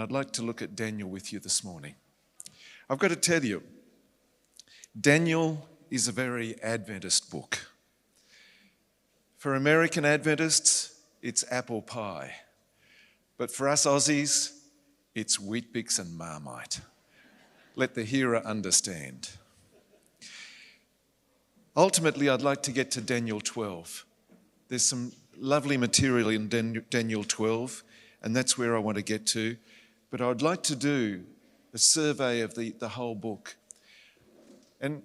I'd like to look at Daniel with you this morning. I've got to tell you, Daniel is a very Adventist book. For American Adventists, it's apple pie. But for us Aussies, it's Weet-Bix and Marmite. Let the hearer understand. Ultimately, I'd like to get to Daniel 12. There's some lovely material in Daniel 12, and that's where I want to get to. But I'd like to do a survey of the whole book. And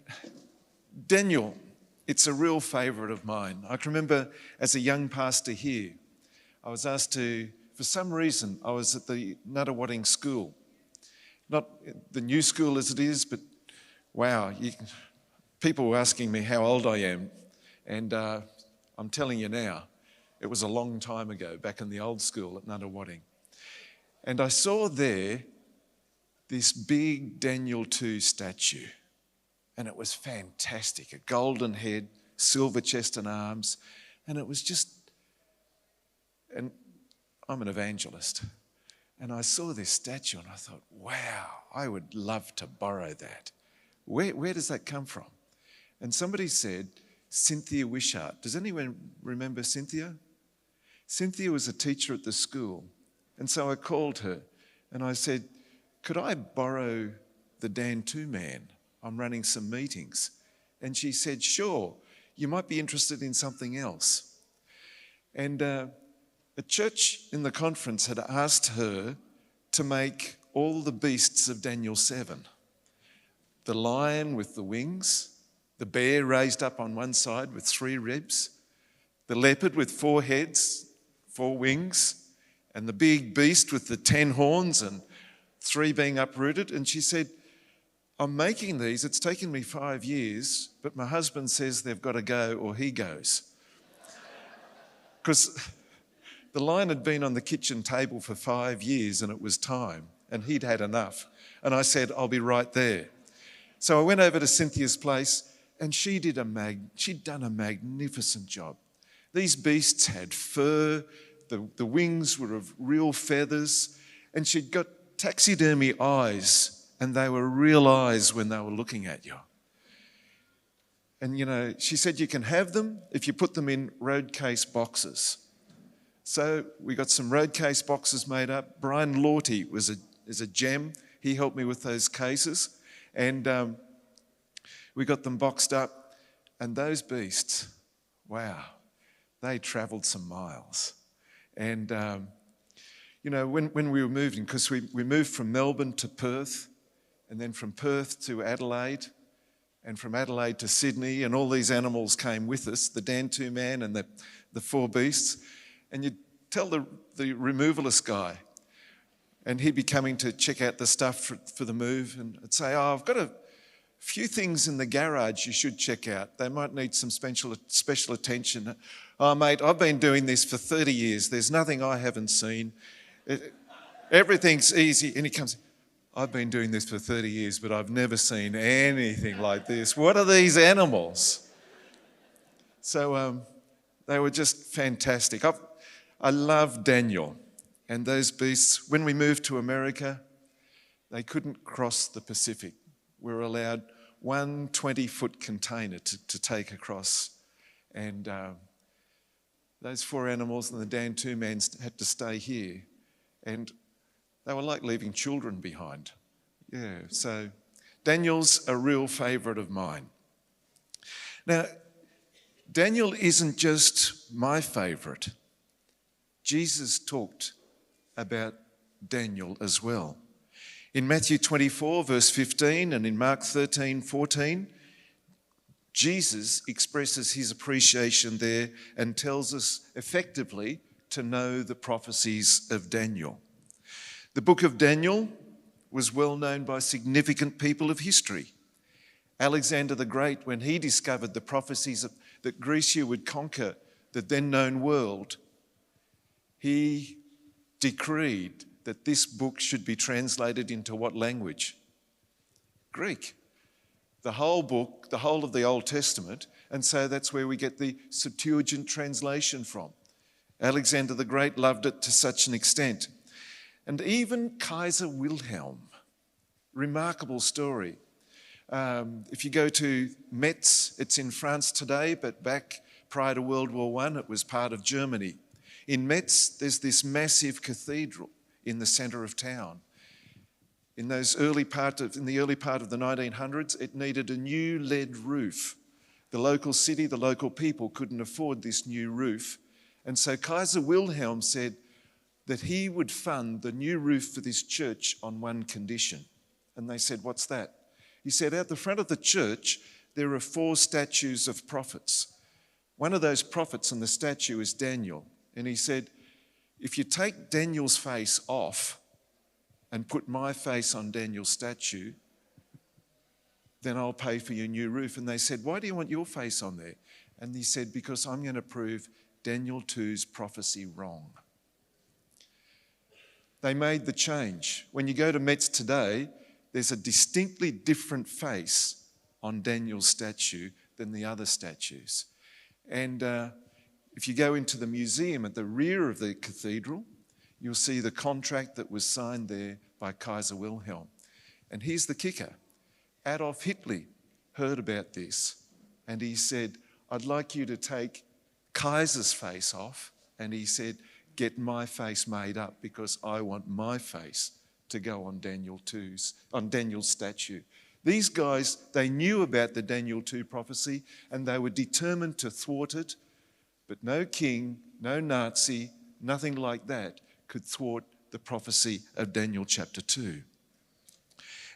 Daniel, it's a real favourite of mine. I can remember as a young pastor here, I was asked to, for some reason, I was at the Nunawading school. Not the new school as it is, but wow, people were asking me how old I am. And I'm telling you now, it was a long time ago, back in the old school at Nunawading. And I saw there this big Daniel 2 statue. And it was fantastic, a golden head, silver chest and arms. And it was just, and I'm an evangelist. And I saw this statue and I thought, wow, I would love to borrow that. Where does that come from? And somebody said, Cynthia Wishart. Does anyone remember Cynthia? Cynthia was a teacher at the school. And so I called her and I said, could I borrow the Dan 2 man? I'm running some meetings. And she said, sure, you might be interested in something else. And a church in the conference had asked her to make all the beasts of Daniel 7. The lion with the wings, the bear raised up on one side with 3 ribs, the leopard with 4 heads, 4 wings, and the big beast with the 10 horns and 3 being uprooted. And she said, I'm making these, it's taken me 5 years, but my husband says they've got to go or he goes. Because the lion had been on the kitchen table for 5 years and it was time, and he'd had enough. And I said, I'll be right there. So I went over to Cynthia's place and she'd done a magnificent job. These beasts had fur, the wings were of real feathers, and she'd got taxidermy eyes, and they were real eyes when they were looking at you. And you know, she said you can have them if you put them in road case boxes. So we got some road case boxes made up. Brian Lawty is a gem. He helped me with those cases. And we got them boxed up. And those beasts, wow, they travelled some miles. And, you know, when we were moving, because we moved from Melbourne to Perth, and then from Perth to Adelaide, and from Adelaide to Sydney, and all these animals came with us, the Dan 2 man and the 4 beasts. And you'd tell the removalist guy, and he'd be coming to check out the stuff for the move, and I'd say, oh, I've got a few things in the garage you should check out. They might need some special attention. Oh, mate, I've been doing this for 30 years. There's nothing I haven't seen. Everything's easy. And he comes, I've been doing this for 30 years, but I've never seen anything like this. What are these animals? So they were just fantastic. I love Daniel and those beasts. When we moved to America, they couldn't cross the Pacific. We were allowed one 20-foot container to take across. And those 4 animals and the Dan 2 man had to stay here. And they were like leaving children behind. Yeah, so Daniel's a real favourite of mine. Now, Daniel isn't just my favourite. Jesus talked about Daniel as well. In Matthew 24, verse 15, and in Mark 13:14, Jesus expresses his appreciation there and tells us effectively to know the prophecies of Daniel. The book of Daniel was well known by significant people of history. Alexander the Great, when he discovered the prophecies that Grecia would conquer the then known world, he decreed that this book should be translated into what language? Greek. The whole book, the whole of the Old Testament, and so that's where we get the Septuagint translation from. Alexander the Great loved it to such an extent. And even Kaiser Wilhelm, remarkable story. If you go to Metz, it's in France today, but back prior to World War I, it was part of Germany. In Metz, there's this massive cathedral in the centre of town. In the early part of the 1900s, it needed a new lead roof. The local city, the local people couldn't afford this new roof. And so Kaiser Wilhelm said that he would fund the new roof for this church on one condition. And they said, "What's that?" He said, "Out the front of the church, there are 4 statues of prophets. One of those prophets on the statue is Daniel." And he said, "If you take Daniel's face off and put my face on Daniel's statue, then I'll pay for your new roof." And they said, "Why do you want your face on there?" And he said, "Because I'm going to prove Daniel 2's prophecy wrong." They made the change. When you go to Metz today, there's a distinctly different face on Daniel's statue than the other statues. And if you go into the museum at the rear of the cathedral, you'll see the contract that was signed there by Kaiser Wilhelm. And here's the kicker. Adolf Hitler heard about this and he said, "I'd like you to take Kaiser's face off." And he said, "Get my face made up because I want my face to go on Daniel's statue." These guys, they knew about the Daniel 2 prophecy and they were determined to thwart it, but no king, no Nazi, nothing like that could thwart the prophecy of Daniel chapter 2.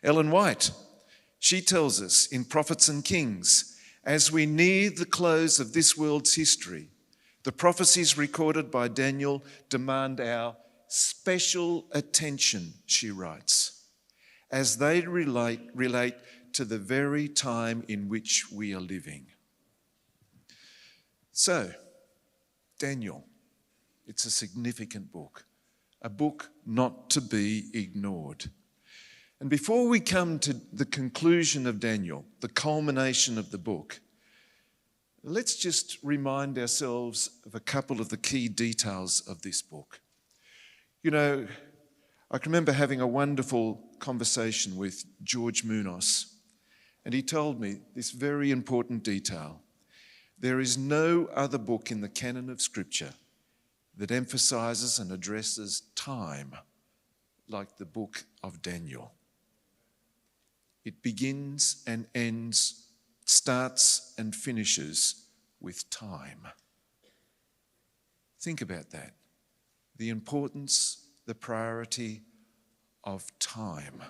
Ellen White, she tells us in Prophets and Kings, as we near the close of this world's history, the prophecies recorded by Daniel demand our special attention, she writes, as they relate to the very time in which we are living. So, Daniel, it's a significant book, a book not to be ignored. And before we come to the conclusion of Daniel, the culmination of the book, let's just remind ourselves of a couple of the key details of this book. You know, I can remember having a wonderful conversation with George Munoz, and he told me this very important detail. There is no other book in the canon of Scripture that emphasizes and addresses time like the book of Daniel. It begins and ends, starts and finishes with time. Think about that. The importance, the priority of time.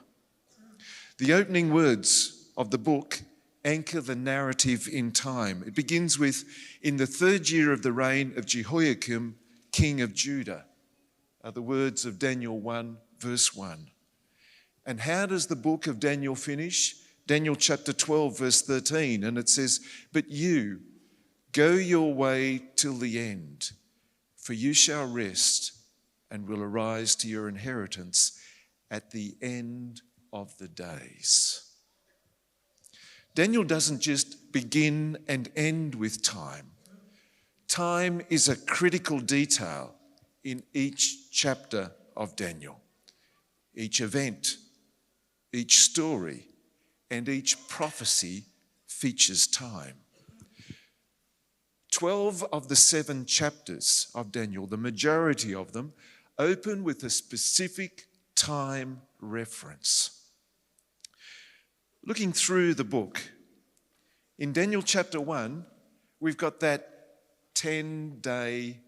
The opening words of the book anchor the narrative in time. It begins with, "In the 3rd year of the reign of Jehoiakim, king of Judah," are the words of Daniel 1, verse 1. And how does the book of Daniel finish? Daniel chapter 12, verse 13, and it says, "But you, go your way till the end, for you shall rest and will arise to your inheritance at the end of the days." Daniel doesn't just begin and end with time. Time is a critical detail in each chapter of Daniel. Each event, each story, and each prophecy features time. 12 of the 7 chapters of Daniel, the majority of them, open with a specific time reference. Looking through the book, in Daniel chapter 1, we've got that 10-day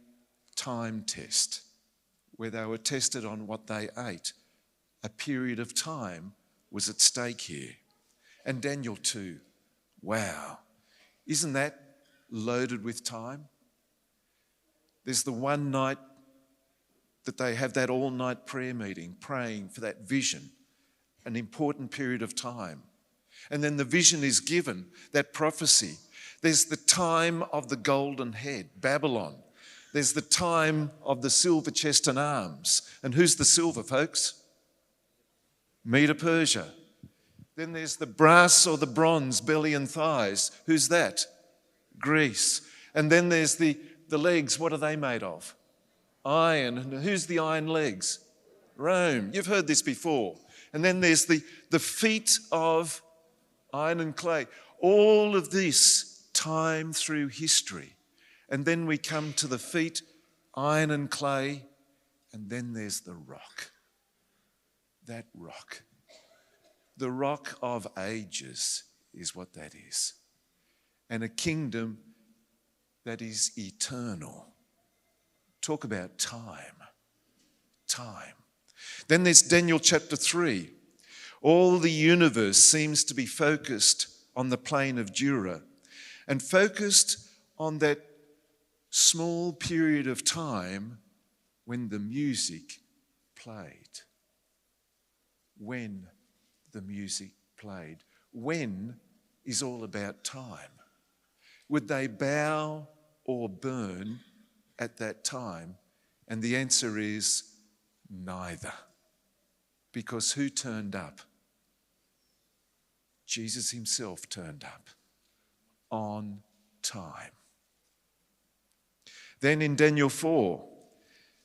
time test where they were tested on what they ate. A period of time was at stake here. And Daniel 2, wow, isn't that loaded with time? There's the one night that they have that all-night prayer meeting, praying for that vision, an important period of time. And then the vision is given, that prophecy. There's the time of the golden head, Babylon. There's the time of the silver chest and arms. And who's the silver, folks? Medo-Persia. Then there's the brass or the bronze, belly and thighs. Who's that? Greece. And then there's the legs. What are they made of? Iron. And who's the iron legs? Rome. You've heard this before. And then there's the feet of iron and clay. All of this time through history. And then we come to the feet, iron and clay, and then there's the rock. That rock. The rock of ages is what that is. And a kingdom that is eternal. Talk about time. Time. Then there's Daniel chapter 3. All the universe seems to be focused on the plain of Dura and focused on that small period of time when the music played. When the music played. When is all about time. Would they bow or burn at that time? And the answer is neither. Because who turned up? Jesus himself turned up on time. Then in Daniel 4,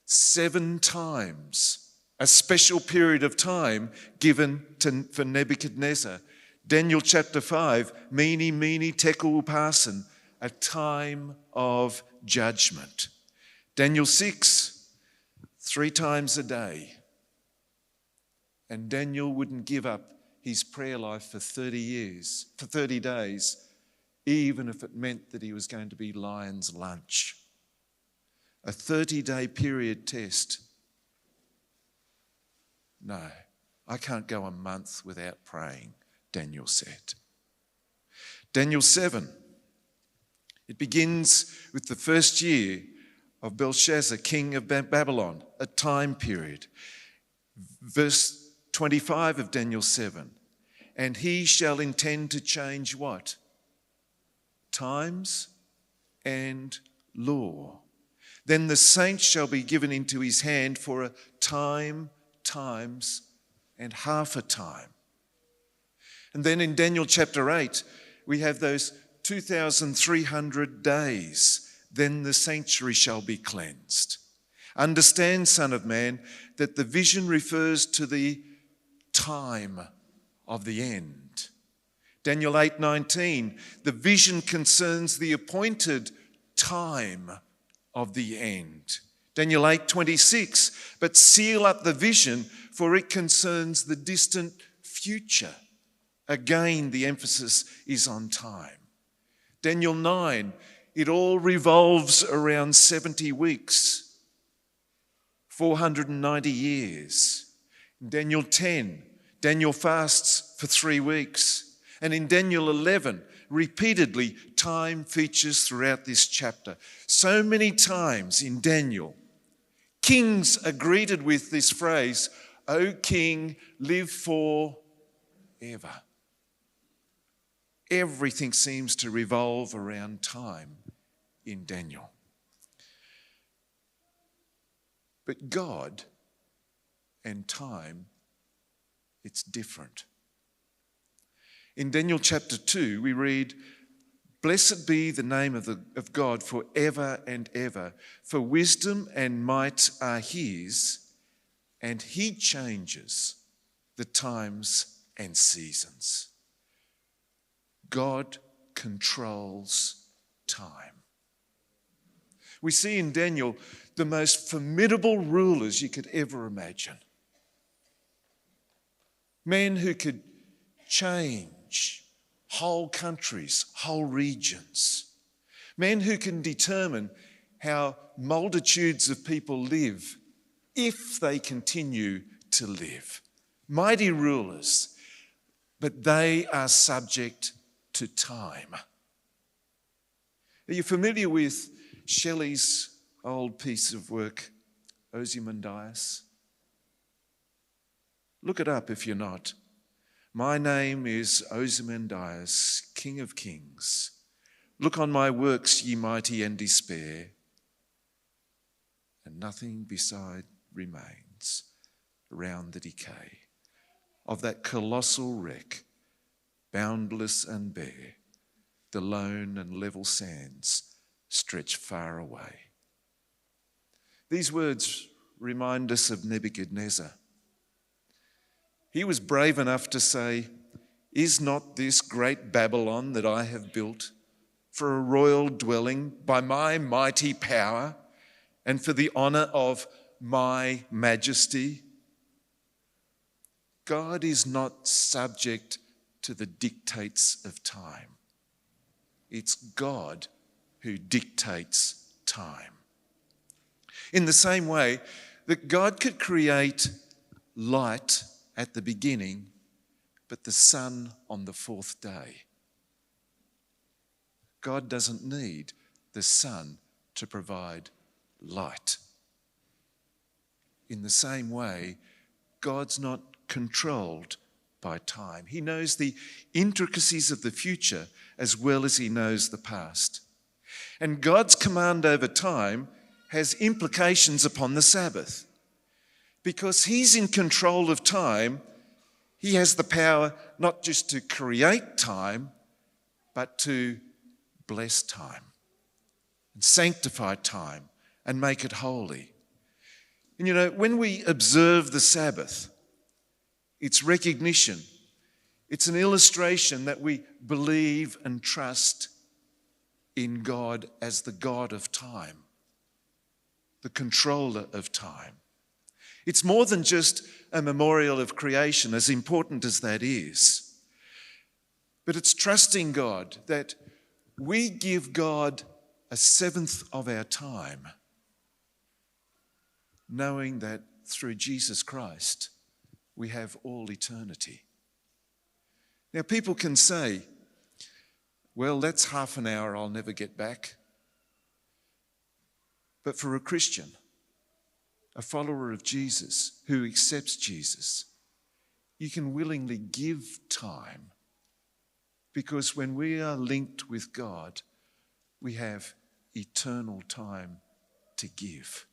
7 times, a special period of time given for Nebuchadnezzar. Daniel chapter 5, Mene, Mene, Tekel, Upharsin, a time of judgment. Daniel 6, 3 times a day. And Daniel wouldn't give up his prayer life for 30 days, even if it meant that he was going to be lion's lunch. A 30-day period test. No, I can't go a month without praying, Daniel said. Daniel 7. It begins with the first year of Belshazzar, king of Babylon, a time period. Verse 25 of Daniel 7. And he shall intend to change what? Times and law. Then the saints shall be given into his hand for a time, times, and half a time. And then in Daniel chapter 8, we have those 2,300 days. Then the sanctuary shall be cleansed. Understand, Son of Man, that the vision refers to the time of the end. Daniel 8:19, the vision concerns the appointed time of the end. Daniel 8:26, but seal up the vision, for it concerns the distant future. Again, the emphasis is on time. Daniel 9, it all revolves around 70 weeks, 490 years. In Daniel 10, Daniel fasts for 3 weeks. And in Daniel 11, repeatedly, time features throughout this chapter. So many times in Daniel, kings are greeted with this phrase, O King, live forever. Everything seems to revolve around time in Daniel. But God and time, it's different. In Daniel chapter 2, we read, Blessed be the name of God forever and ever, for wisdom and might are his, and he changes the times and seasons. God controls time. We see in Daniel the most formidable rulers you could ever imagine. Men who could change whole countries, whole regions. Men who can determine how multitudes of people live if they continue to live. Mighty rulers, but they are subject to time. Are you familiar with Shelley's old piece of work, Ozymandias? Look it up if you're not. My name is Ozymandias, King of Kings. Look on my works, ye mighty, and despair. And nothing beside remains around the decay of that colossal wreck, boundless and bare, the lone and level sands stretch far away. These words remind us of Nebuchadnezzar. He was brave enough to say, "Is not this great Babylon that I have built for a royal dwelling by my mighty power and for the honour of my majesty?" God is not subject to the dictates of time. It's God who dictates time. In the same way that God could create light at the beginning, but the sun on the fourth day. God doesn't need the sun to provide light. In the same way, God's not controlled by time. He knows the intricacies of the future as well as he knows the past. And God's command over time has implications upon the Sabbath. Because he's in control of time, he has the power not just to create time, but to bless time and sanctify time and make it holy. And you know, when we observe the Sabbath, it's recognition. It's an illustration that we believe and trust in God as the God of time, the controller of time. It's more than just a memorial of creation, as important as that is. But it's trusting God that we give God a seventh of our time, knowing that through Jesus Christ, we have all eternity. Now, people can say, "Well, that's half an hour I'll never get back." But for a Christian, a follower of Jesus who accepts Jesus, you can willingly give time, because when we are linked with God, we have eternal time to give.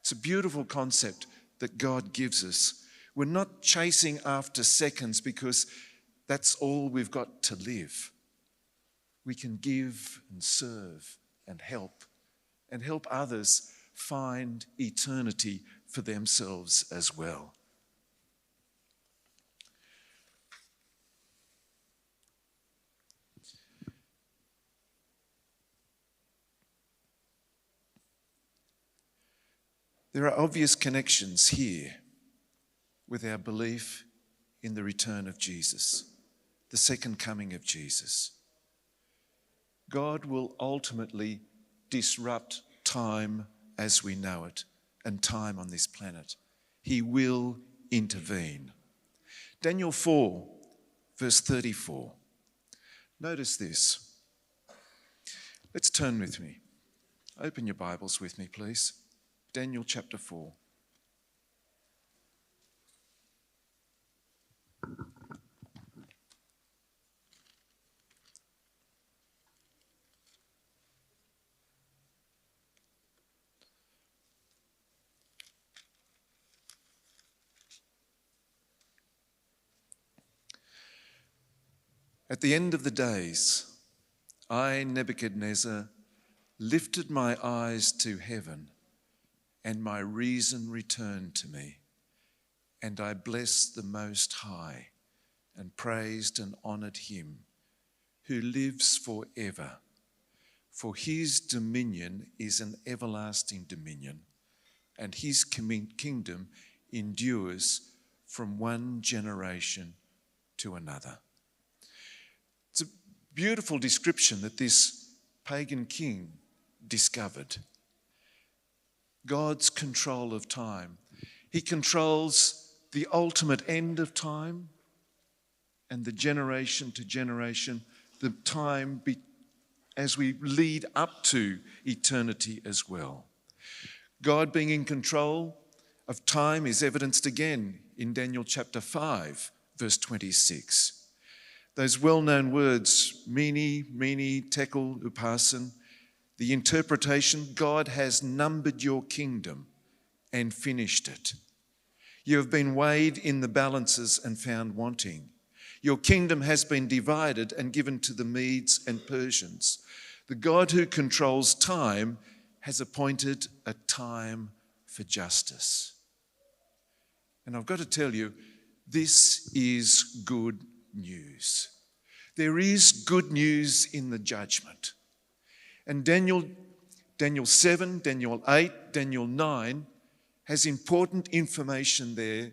It's a beautiful concept that God gives us. We're not chasing after seconds because that's all we've got to live. We can give and serve and help others find eternity for themselves as well. There are obvious connections here with our belief in the return of Jesus, the second coming of Jesus. God will ultimately disrupt time as we know it and time on this planet. He will intervene. Daniel 4, verse 34. Notice this. Let's turn with me. Open your Bibles with me, please. Daniel chapter 4. At the end of the days, I, Nebuchadnezzar, lifted my eyes to heaven, and my reason returned to me. And I blessed the Most High and praised and honoured him who lives forever. For his dominion is an everlasting dominion, and his kingdom endures from one generation to another. It's a beautiful description that this pagan king discovered. God's control of time. He controls the ultimate end of time and the generation to generation, the time as we lead up to eternity as well. God being in control of time is evidenced again in Daniel chapter 5, verse 26. Those well-known words, mene, mene, tekel, upharsin, the interpretation, God has numbered your kingdom and finished it. You have been weighed in the balances and found wanting. Your kingdom has been divided and given to the Medes and Persians. The God who controls time has appointed a time for justice. And I've got to tell you, this is good news. There is good news in the judgment. And Daniel 7, Daniel 8, Daniel 9 has important information there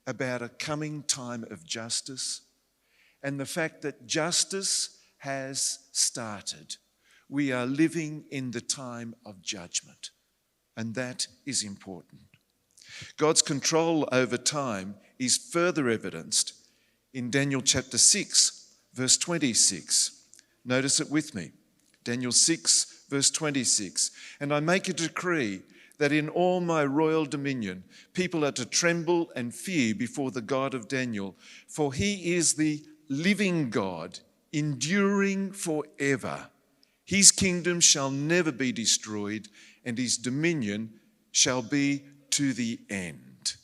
about a coming time of justice and the fact that justice has started. We are living in the time of judgment, and that is important. God's control over time is further evidenced in Daniel chapter 6, verse 26. Notice it with me. Daniel 6, verse 26. And I make a decree that in all my royal dominion, people are to tremble and fear before the God of Daniel, for he is the living God, enduring forever. His kingdom shall never be destroyed, and his dominion shall be to the end.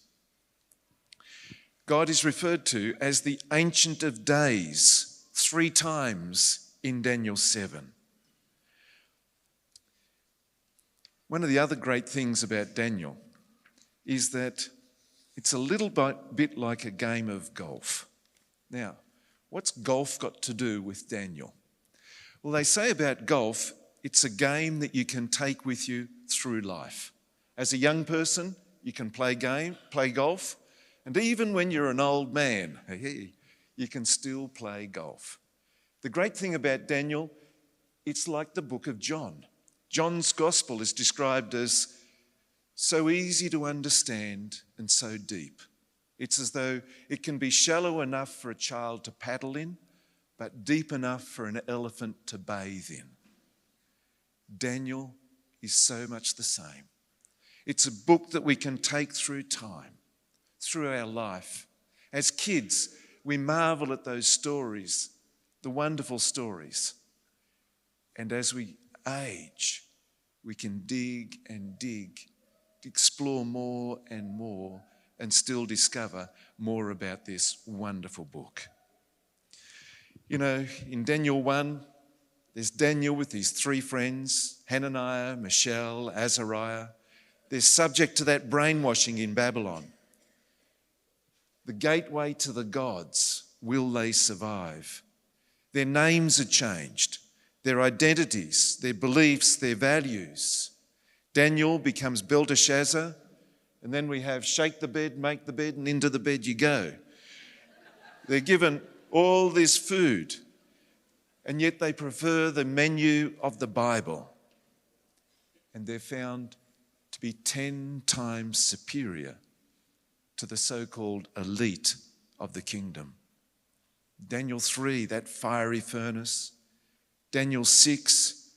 God is referred to as the Ancient of Days 3 times in Daniel 7. One of the other great things about Daniel is that it's a little bit like a game of golf. Now, what's golf got to do with Daniel? Well, they say about golf, it's a game that you can take with you through life. As a young person, you can play golf, and even when you're an old man, you can still play golf. The great thing about Daniel, it's like the book of John. John's gospel is described as so easy to understand and so deep. It's as though it can be shallow enough for a child to paddle in, but deep enough for an elephant to bathe in. Daniel is so much the same. It's a book that we can take through time, through our life. As kids, we marvel at those stories, the wonderful stories. And as we age, we can dig and dig, explore more and more, and still discover more about this wonderful book. You know, in Daniel 1, there's Daniel with his 3 friends, Hananiah, Mishael, Azariah. They're subject to that brainwashing in Babylon. The gateway to the gods, will they survive? Their names are changed, their identities, their beliefs, their values. Daniel becomes Belteshazzar, and then we have shake the bed, make the bed, and into the bed you go. They're given all this food, and yet they prefer the menu of the Bible. And they're found to be 10 times superior to the so-called elite of the kingdom. Daniel 3, that fiery furnace. Daniel 6,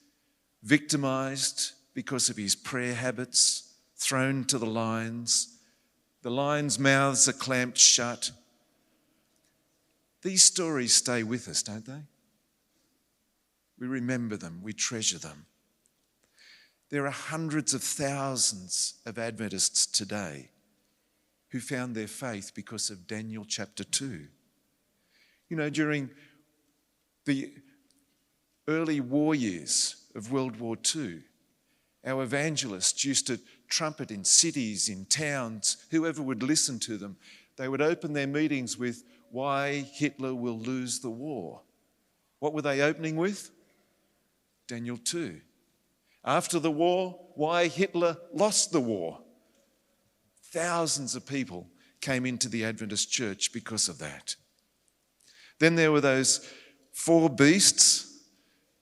victimized because of his prayer habits, thrown to the lions. The lions' mouths are clamped shut. These stories stay with us, don't they? We remember them, we treasure them. There are hundreds of thousands of Adventists today who found their faith because of Daniel chapter 2. You know, during the early war years of World War II, our evangelists used to trumpet in cities, in towns, whoever would listen to them. They would open their meetings with, "Why Hitler will lose the war." What were they opening with? Daniel 2. After the war, why Hitler lost the war. Thousands of people came into the Adventist church because of that. Then there were those 4 beasts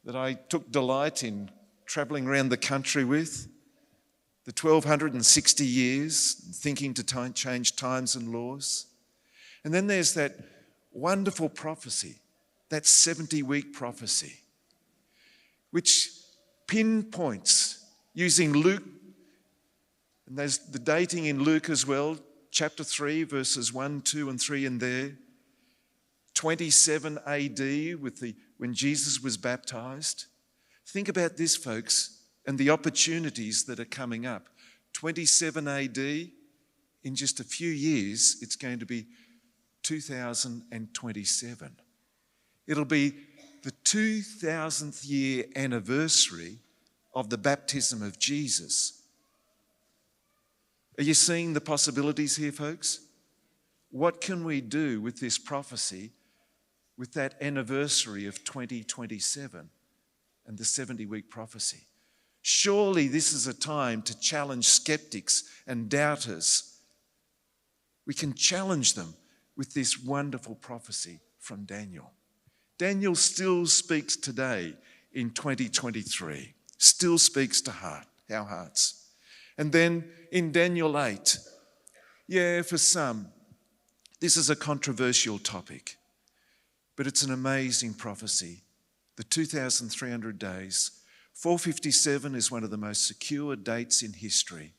that I took delight in travelling around the country with. The 1260 years, thinking to change times and laws. And then there's that wonderful prophecy, that 70-week prophecy, which pinpoints using Luke, and there's the dating in Luke as well, chapter 3, verses 1, 2 and 3 in there, 27 AD when Jesus was baptized. Think about this, folks, and the opportunities that are coming up. 27 AD, in just a few years, it's going to be 2027. It'll be the 2000th year anniversary of the baptism of Jesus. Are you seeing the possibilities here, folks? What can we do with this prophecy, with that anniversary of 2027 and the 70-week prophecy? Surely this is a time to challenge skeptics and doubters. We can challenge them with this wonderful prophecy from Daniel. Daniel still speaks today in 2023, still speaks to our hearts. And then in Daniel 8, for some, this is a controversial topic, but it's an amazing prophecy. The 2,300 days, 457 is one of the most secure dates in history.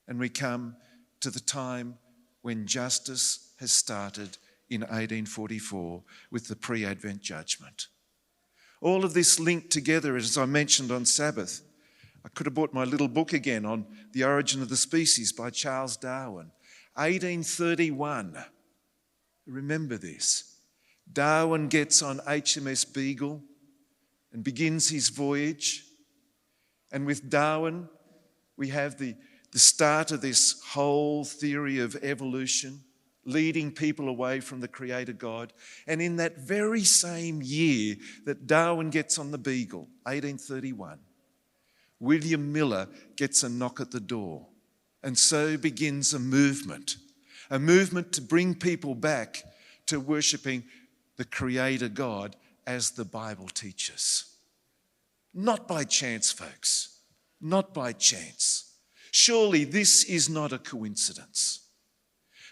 And we come to the time when justice has started in 1844 with the pre-Advent judgment. All of this linked together, as I mentioned on Sabbath. I could have bought my little book again on The Origin of the Species by Charles Darwin. 1831. Remember this. Darwin gets on HMS Beagle and begins his voyage. And with Darwin, we have the start of this whole theory of evolution, leading people away from the Creator God. And in that very same year that Darwin gets on the Beagle, 1831, William Miller gets a knock at the door. And so begins a movement to bring people back to worshipping the Creator God as the Bible teaches. Not by chance, folks. Not by chance. Surely this is not a coincidence.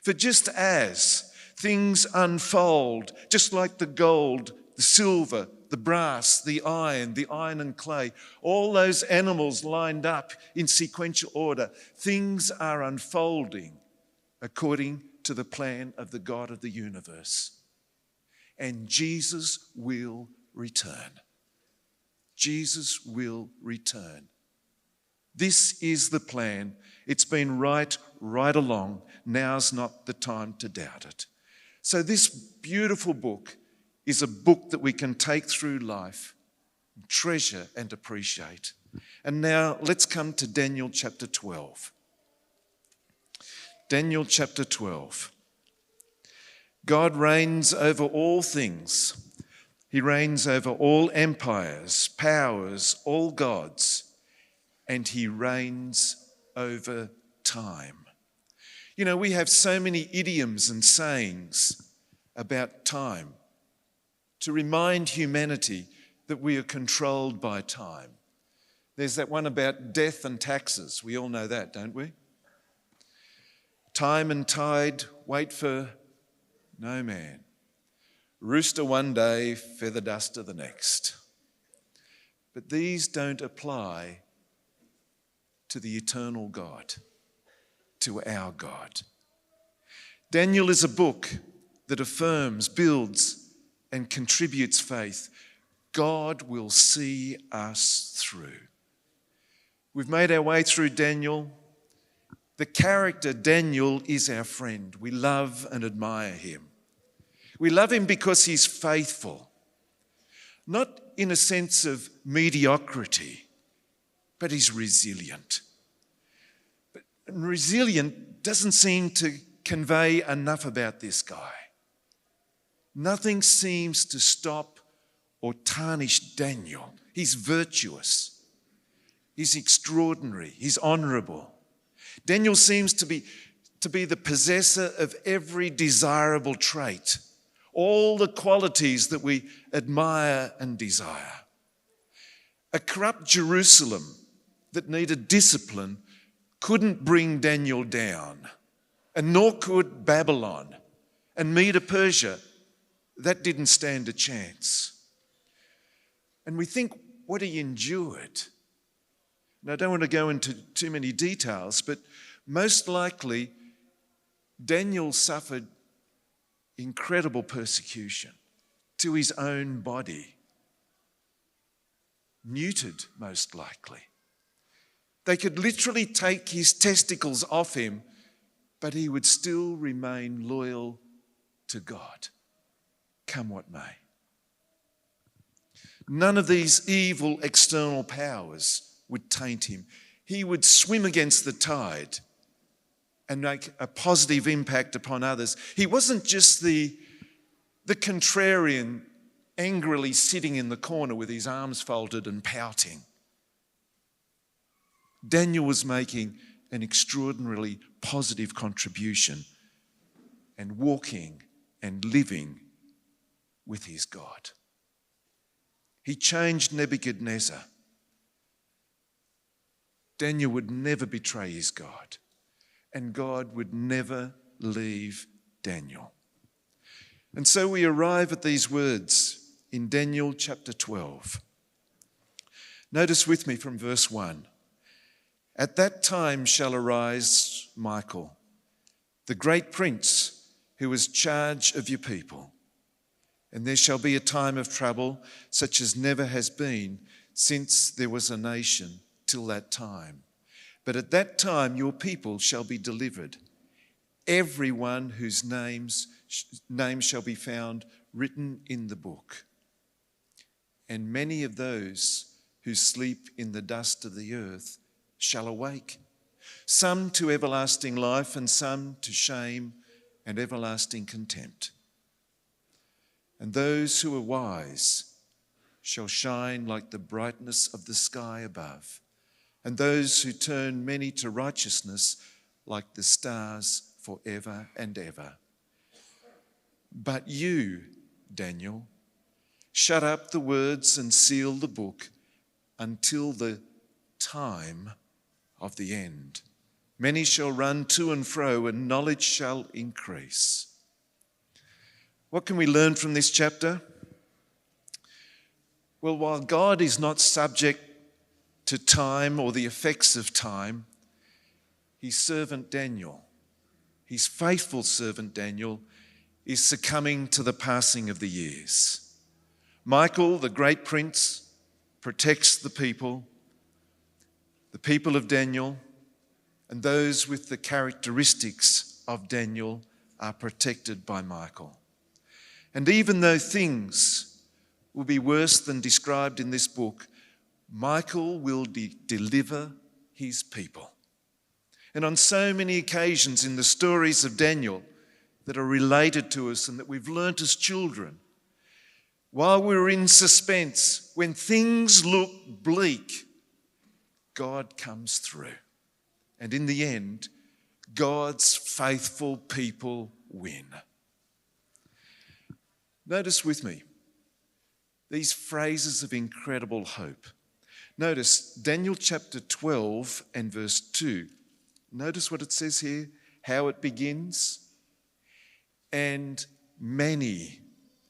For just as things unfold, just like the gold, the silver, the brass, the iron and clay, all those animals lined up in sequential order, things are unfolding according to the plan of the God of the universe. And Jesus will return. Jesus will return. This is the plan. It's been right along. Now's not the time to doubt it. So this beautiful book is a book that we can take through life, treasure and appreciate. And now let's come to Daniel chapter 12. Daniel chapter 12. God reigns over all things. He reigns over all empires, powers, all gods, and he reigns over time. You know, we have so many idioms and sayings about time to remind humanity that we are controlled by time. There's that one about death and taxes. We all know that, don't we? Time and tide wait for no man. Rooster one day, feather duster the next. But these don't apply to the eternal God, to our God. Daniel is a book that affirms, builds, and contributes faith. God will see us through. We've made our way through Daniel. The character Daniel is our friend. We love and admire him. We love him because he's faithful, not in a sense of mediocrity, but he's resilient. But resilient doesn't seem to convey enough about this guy. Nothing seems to stop or tarnish Daniel. He's virtuous. He's extraordinary. He's honourable. Daniel seems to be the possessor of every desirable trait, all the qualities that we admire and desire. A corrupt Jerusalem that needed discipline couldn't bring Daniel down, and nor could Babylon and Medo-Persia. That didn't stand a chance. And we think what he endured. Now, I don't want to go into too many details, but most likely Daniel suffered incredible persecution to his own body. Neutered, most likely. They could literally take his testicles off him, but he would still remain loyal to God, come what may. None of these evil external powers would taint him. He would swim against the tide and make a positive impact upon others. He wasn't just the contrarian angrily sitting in the corner with his arms folded and pouting. Daniel was making an extraordinarily positive contribution and walking and living with his God. He changed Nebuchadnezzar. Daniel would never betray his God, and God would never leave Daniel. And so we arrive at these words in Daniel chapter 12. Notice with me from verse 1. At that time shall arise Michael, the great prince who has charge of your people. And there shall be a time of trouble such as never has been since there was a nation till that time. But at that time your people shall be delivered, everyone whose name shall be found written in the book. And many of those who sleep in the dust of the earth shall awake, some to everlasting life and some to shame and everlasting contempt. And those who are wise shall shine like the brightness of the sky above, and those who turn many to righteousness like the stars forever and ever. But you, Daniel, shut up the words and seal the book until the time of the end. Many shall run to and fro, and knowledge shall increase. What can we learn from this chapter? Well, while God is not subject to time or the effects of time, his servant Daniel, his faithful servant Daniel, is succumbing to the passing of the years. Michael, the great prince, protects the people of Daniel, and those with the characteristics of Daniel are protected by Michael. And even though things will be worse than described in this book, Michael will deliver his people. And on so many occasions in the stories of Daniel that are related to us and that we've learnt as children, while we're in suspense, when things look bleak, God comes through. And in the end, God's faithful people win. Notice with me these phrases of incredible hope. Notice Daniel chapter 12 and verse 2. Notice what it says here, how it begins. And many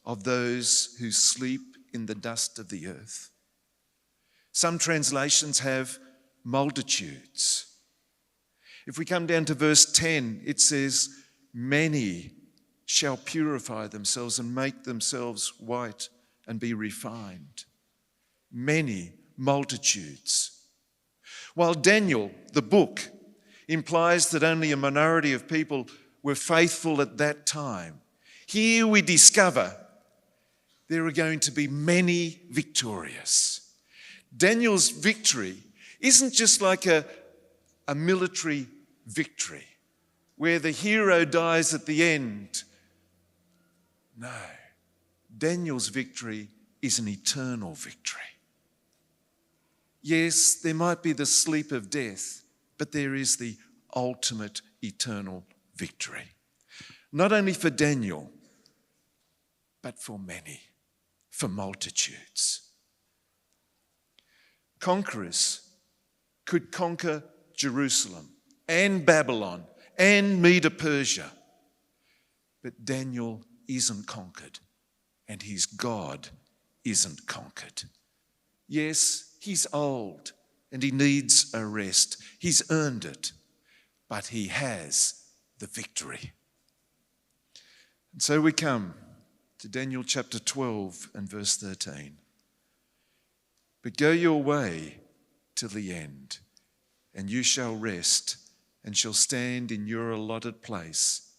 of those who sleep in the dust of the earth. Some translations have multitudes. If we come down to verse 10, it says, many shall purify themselves and make themselves white and be refined. Many, multitudes. While Daniel, the book, implies that only a minority of people were faithful at that time, here we discover there are going to be many victorious. Daniel's victory isn't just like a military victory where the hero dies at the end. No, Daniel's victory is an eternal victory. Yes, there might be the sleep of death, but there is the ultimate eternal victory. Not only for Daniel, but for many, for multitudes. Conquerors could conquer Jerusalem and Babylon and Medo-Persia, but Daniel isn't conquered, and his God isn't conquered. Yes, he's old and he needs a rest. He's earned it, but he has the victory. And so we come to Daniel chapter 12 and verse 13. But go your way till the end, and you shall rest and shall stand in your allotted place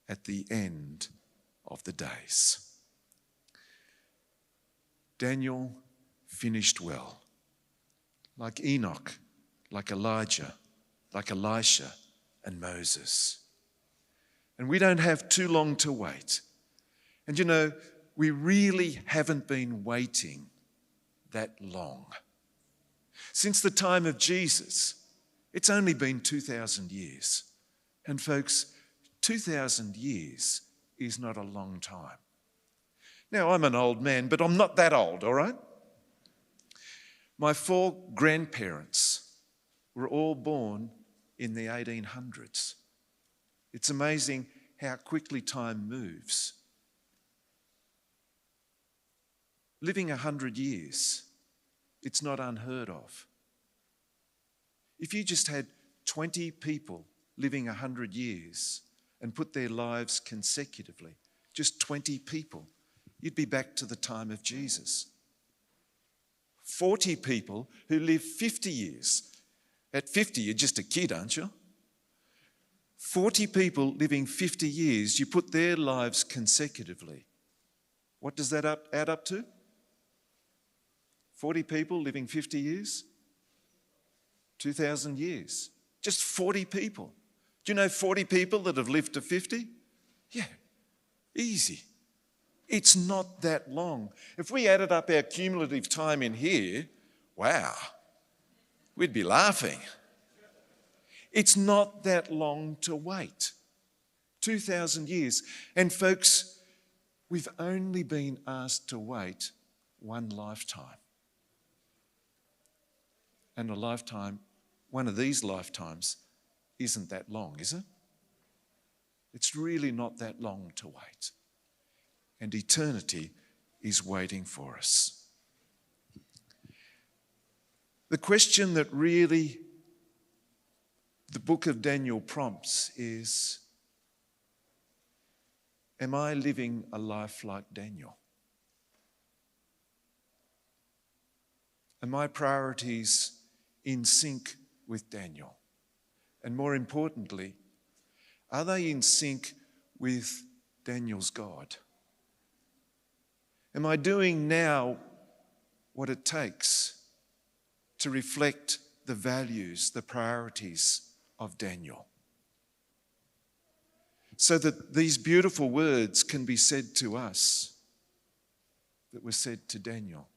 at the end of the days. Daniel finished well. Like Enoch, like Elijah, like Elisha, and Moses. And we don't have too long to wait. And you know, we really haven't been waiting that long. Since the time of Jesus, it's only been 2,000 years. And folks, 2,000 years is not a long time. Now, I'm an old man, but I'm not that old, all right? My 4 grandparents were all born in the 1800s. It's amazing how quickly time moves. Living 100 years, it's not unheard of. If you just had 20 people living 100 years and put their lives consecutively, just 20 people, you'd be back to the time of Jesus. 40 people who live 50 years. At 50, you're just a kid, aren't you? 40 people living 50 years, you put their lives consecutively. What does that add up to? 40 people living 50 years? 2,000 years. Just 40 people. Do you know 40 people that have lived to 50? Yeah, easy. It's not that long. If we added up our cumulative time in here, wow, we'd be laughing. It's not that long to wait. 2,000 years. And folks, we've only been asked to wait one lifetime. And a lifetime, one of these lifetimes, isn't that long, is it? It's really not that long to wait. And eternity is waiting for us. The question that really the book of Daniel prompts is, am I living a life like Daniel? Are my priorities in sync with Daniel? And more importantly, are they in sync with Daniel's God? Am I doing now what it takes to reflect the values, the priorities of Daniel? So that these beautiful words can be said to us that were said to Daniel.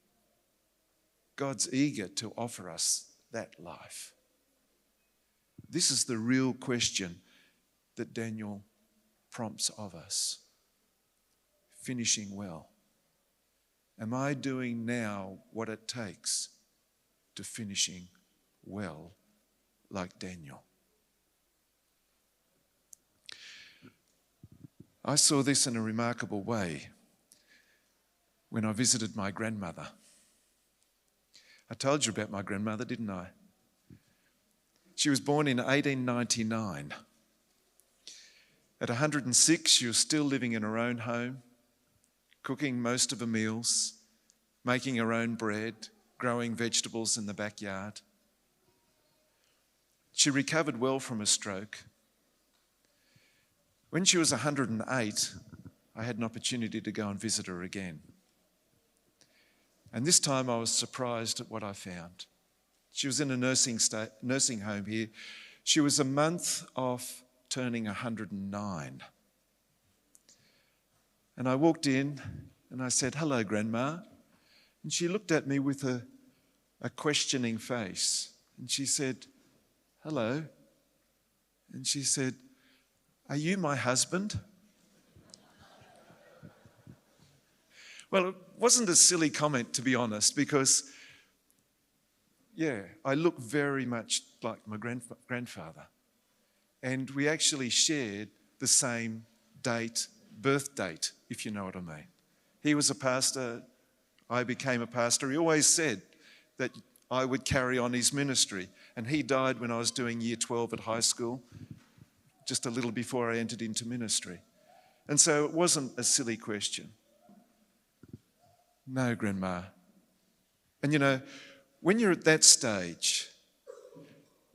God's eager to offer us that life. This is the real question that Daniel prompts of us. Finishing well. Am I doing now what it takes to finishing well like Daniel? I saw this in a remarkable way when I visited my grandmother. I told you about my grandmother, didn't I? She was born in 1899. At 106, she was still living in her own home, cooking most of her meals, making her own bread, growing vegetables in the backyard. She recovered well from a stroke. When she was 108, I had an opportunity to go and visit her again. And this time I was surprised at what I found. She was in a nursing home here. She was a month off turning 109. And I walked in and I said, "Hello, Grandma." And she looked at me with a questioning face. And she said, "Hello." And she said, "Are you my husband?" Well, it wasn't a silly comment, to be honest, because, I look very much like my grandfather. And we actually shared the same birth date, if you know what I mean. He was a pastor, I became a pastor. He always said that I would carry on his ministry. And he died when I was doing year 12 at high school, just a little before I entered into ministry. And so it wasn't a silly question. No, Grandma. And you know, when you're at that stage,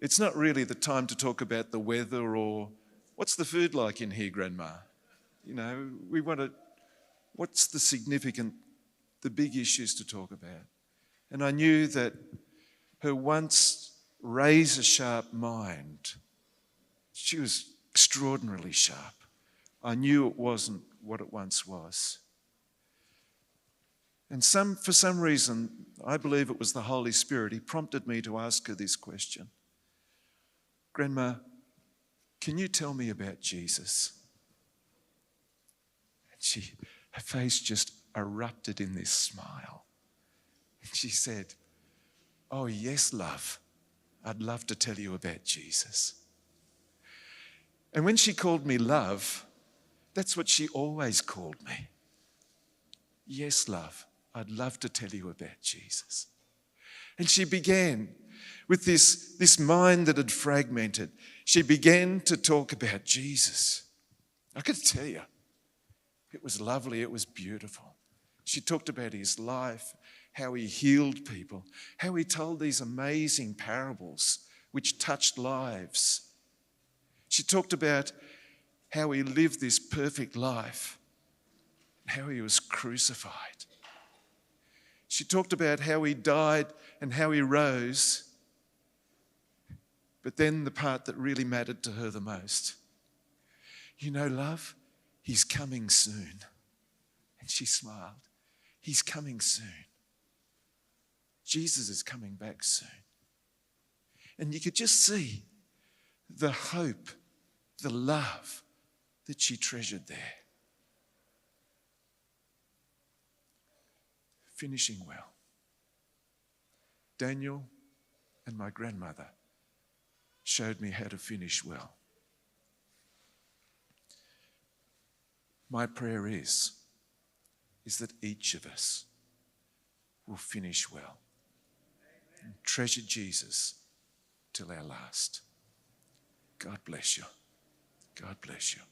it's not really the time to talk about the weather or what's the food like in here, Grandma? You know, what's the big issues to talk about. And I knew that her once razor-sharp mind She was extraordinarily sharp. I knew it wasn't what it once was. And for some reason, I believe it was the Holy Spirit, he prompted me to ask her this question. Grandma, can you tell me about Jesus? And her face just erupted in this smile. And she said, oh yes, love. I'd love to tell you about Jesus. And when she called me love, that's what she always called me. Yes, love. I'd love to tell you about Jesus. And she began with this mind that had fragmented. She began to talk about Jesus. I could tell you, it was lovely, it was beautiful. She talked about his life, how he healed people, how he told these amazing parables which touched lives. She talked about how he lived this perfect life, how he was crucified. She talked about how he died and how he rose. But then the part that really mattered to her the most. You know, love, he's coming soon. And she smiled. He's coming soon. Jesus is coming back soon. And you could just see the hope, the love that she treasured there. Finishing well. Daniel and my grandmother showed me how to finish well. My prayer is that each of us will finish well and treasure Jesus till our last. God bless you. God bless you.